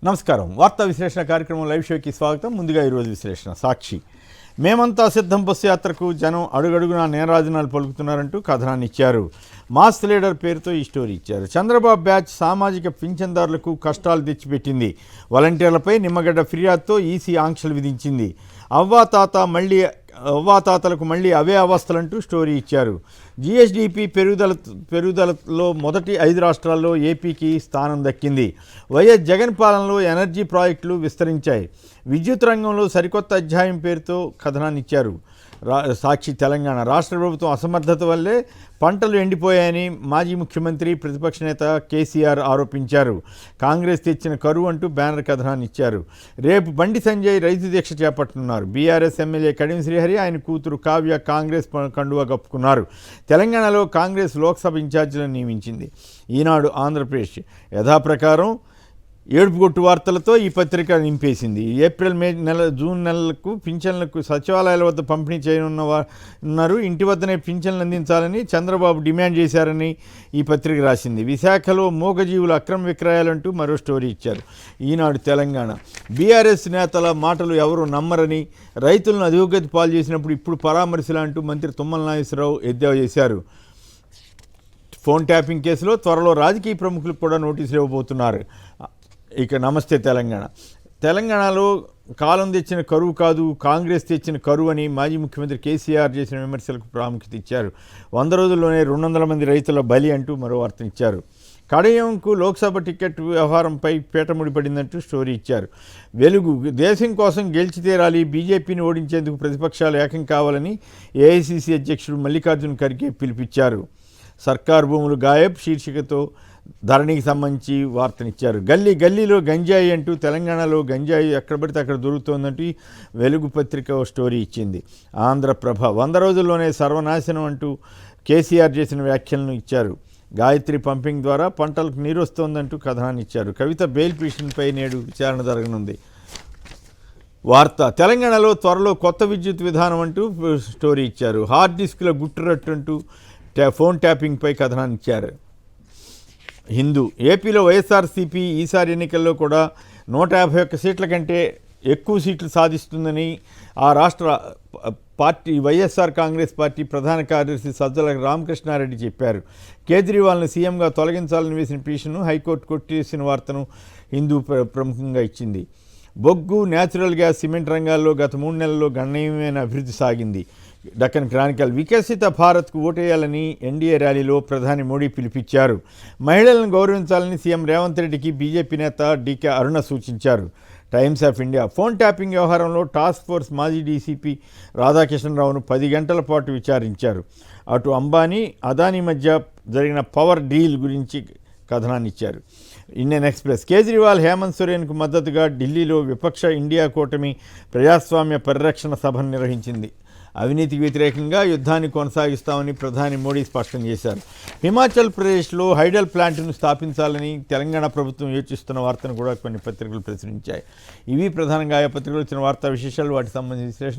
నమస్కారం. వార్తా విశ్లేషణ కార్యక్రమం లైవ్ షోకి స్వాగతం. ముందుగా ఈరోజు విశ్లేషణ. సాక్షి మేమంతా సిద్ధం బస్సు యాత్రకు జనం అడుగడుగునా నేరాజనాలు పలుకుతున్నారంటూ కథనాన్ని ఇచ్చారు. మాస్ లీడర్ పేరుతో ఈ స్టోరీ ఇచ్చారు. చంద్రబాబు బ్యాచ్ సామాజిక పింఛన్దారులకు కష్టాలు తెచ్చిపెట్టింది. వాలంటీర్లపై నిమ్మగడ్డ ఫిర్యాదుతో ఈసీ ఆంక్షలు విధించింది. అవ్వాతాతలకు మళ్ళీ అవే అవస్థలంటూ స్టోరీ ఇచ్చారు. జీఎస్డీపీ పెరుగుదలలో మొదటి 5 రాష్ట్రాల్లో ఏపీకి స్థానం దక్కింది. వైఎస్ జగన్ పాలనలో ఎనర్జీ ప్రాజెక్టులు విస్తరించాయి. విద్యుత్ రంగంలో సరికొత్త అధ్యాయం పేరుతో కథనాన్ని ఇచ్చారు. సాక్షి తెలంగాణ రాష్ట్ర ప్రభుత్వం అసమర్థత వల్లే పంటలు ఎండిపోయాయని మాజీ ముఖ్యమంత్రి ప్రతిపక్ష నేత కేసీఆర్ ఆరోపించారు. కాంగ్రెస్ తెచ్చిన కరువు అంటూ బ్యానర్ కథనాన్ని ఇచ్చారు. రేపు బండి సంజయ్ రైతు దీక్ష చేపట్టనున్నారు. బీఆర్ఎస్ ఎమ్మెల్యే కడియం శ్రీహరి ఆయన కూతురు కావ్య కాంగ్రెస్ కండువా కప్పుకున్నారు. తెలంగాణలో కాంగ్రెస్ లోక్సభ ఇన్ఛార్జీలను నియమించింది. ఈనాడు ఆంధ్రప్రదేశ్ యథాప్రకారం ఏడుపుగొట్టు వార్తలతో ఈ పత్రిక నింపేసింది. ఏప్రిల్ మే జూన్ నెలలకు పింఛన్లకు సచివాలయాల వద్ద పంపిణీ చేయనున్నారు. ఇంటి వద్దనే పింఛన్లు అందించాలని చంద్రబాబు డిమాండ్ చేశారని ఈ పత్రిక రాసింది. విశాఖలో మూగజీవుల అక్రమ విక్రయాలంటూ మరో స్టోరీ ఇచ్చారు. ఈనాడు తెలంగాణ బీఆర్ఎస్ నేతల మాటలు ఎవరు నమ్మరని, రైతులను అధోగతి పాలు చేసినప్పుడు ఇప్పుడు పరామర్శలంటూ మంత్రి తుమ్మల నాగేశ్వరరావు ఎద్దేవా చేశారు. ఫోన్ ట్యాపింగ్ కేసులో త్వరలో రాజకీయ ప్రముఖులకు కూడా నోటీసులు ఇవ్వబోతున్నారు. ఇక నమస్తే తెలంగాణలో కాలం తెచ్చిన కరువు కాదు, కాంగ్రెస్ తెచ్చిన కరువు అని మాజీ ముఖ్యమంత్రి కేసీఆర్ చేసిన విమర్శలకు ప్రాముఖ్యత ఇచ్చారు. 100 రోజుల్లోనే 200 మంది రైతుల బలి అంటూ మరో వార్తనిచ్చారు. కడయంకు లోక్సభ టికెట్ వ్యవహారంపై పీటముడి పడిందంటూ స్టోరీ ఇచ్చారు. వెలుగు దేశం కోసం గెలిచి తీరాలి, బీజేపీని ఓడించేందుకు ప్రతిపక్షాలు ఏకం కావాలని ఏఐసీసీ అధ్యక్షుడు మల్లికార్జున్ ఖర్గే పిలుపిచ్చారు. సర్కార్ భూములు గాయబ్ శీర్షికతో ధరణికి సంబంధించి వార్తనిచ్చారు. గల్లీలో గంజాయి అంటూ తెలంగాణలో గంజాయి ఎక్కడ పడితే అక్కడ దొరుకుతోందంటూ వెలుగు పత్రిక స్టోరీ ఇచ్చింది. ఆంధ్రప్రభ 100 రోజుల్లోనే సర్వనాశనం అంటూ కేసీఆర్ చేసిన వ్యాఖ్యలను ఇచ్చారు. గాయత్రి పంపింగ్ ద్వారా పంటలకు నీరు వస్తోందంటూ కథనాన్ని ఇచ్చారు. కవిత బెయిల్ పిటిషన్పై నేడు విచారణ జరగనుంది. వార్త తెలంగాణలో త్వరలో కొత్త విద్యుత్ విధానం అంటూ స్టోరీ ఇచ్చారు. హార్డ్ డిస్క్ల గుట్టురట్టు అంటూ ఫోన్ ట్యాపింగ్పై కథనాన్ని ఇచ్చారు. హిందూ ఏపీలో వైఎస్ఆర్సీపీ ఈసారి ఎన్నికల్లో కూడా 151 సీట్ల కంటే ఎక్కువ సీట్లు సాధిస్తుందని ఆ రాష్ట్ర పార్టీ వైఎస్ఆర్ కాంగ్రెస్ పార్టీ ప్రధాన కార్యదర్శి సజ్జల రామకృష్ణారెడ్డి చెప్పారు. కేజ్రీవాల్ను సీఎంగా తొలగించాలని వేసిన పిటిషన్ను హైకోర్టు కొట్టేసిన వార్తను హిందూ ప్రముఖంగా ఇచ్చింది. బొగ్గు, న్యాచురల్ గ్యాస్, సిమెంట్ రంగాల్లో గత 3 నెలల్లో గణనీయమైన అభివృద్ధి సాగింది. డక్కన్ క్రానికల్ వికసిత భారత్కు ఓటేయాలని ఎన్డీఏ ర్యాలీలో ప్రధాని మోడీ పిలుపిచ్చారు. మహిళలను గౌరవించాలని సీఎం రేవంత్ రెడ్డికి బీజేపీ నేత డీకే అరుణ సూచించారు. Times of India phone tapping వ్యవహారంలో టాస్క్ ఫోర్స్ మాజీ డీసీపీ రాధాకిషన్రావును 10 గంటల పాటు విచారించారు. అటు అంబానీ, అదానీ మధ్య జరిగిన పవర్ డీల్ గురించి కథనాన్ని ఇచ్చారు. ఇండియన్ ఎక్స్ప్రెస్ కేజ్రీవాల్, హేమంత్ సోరెన్కు మద్దతుగా ఢిల్లీలో విపక్ష ఇండియా కూటమి ప్రజాస్వామ్య పరిరక్షణ సభను నిర్వహించింది. అవినీతికి వ్యతిరేకంగా యుద్ధాన్ని కొనసాగిస్తామని ప్రధాని మోడీ స్పష్టం చేశారు. హిమాచల్ ప్రదేశ్లో హైడల్ ప్లాంట్ను స్థాపించాలని తెలంగాణ ప్రభుత్వం యోచిస్తున్న వార్తను కూడా కొన్ని పత్రికలు ప్రచురించాయి. ఇవి ప్రధానంగా ఆయా పత్రికలు వచ్చిన వార్తా విశేషాలు, వాటికి సంబంధించిన విశ్లేషణ.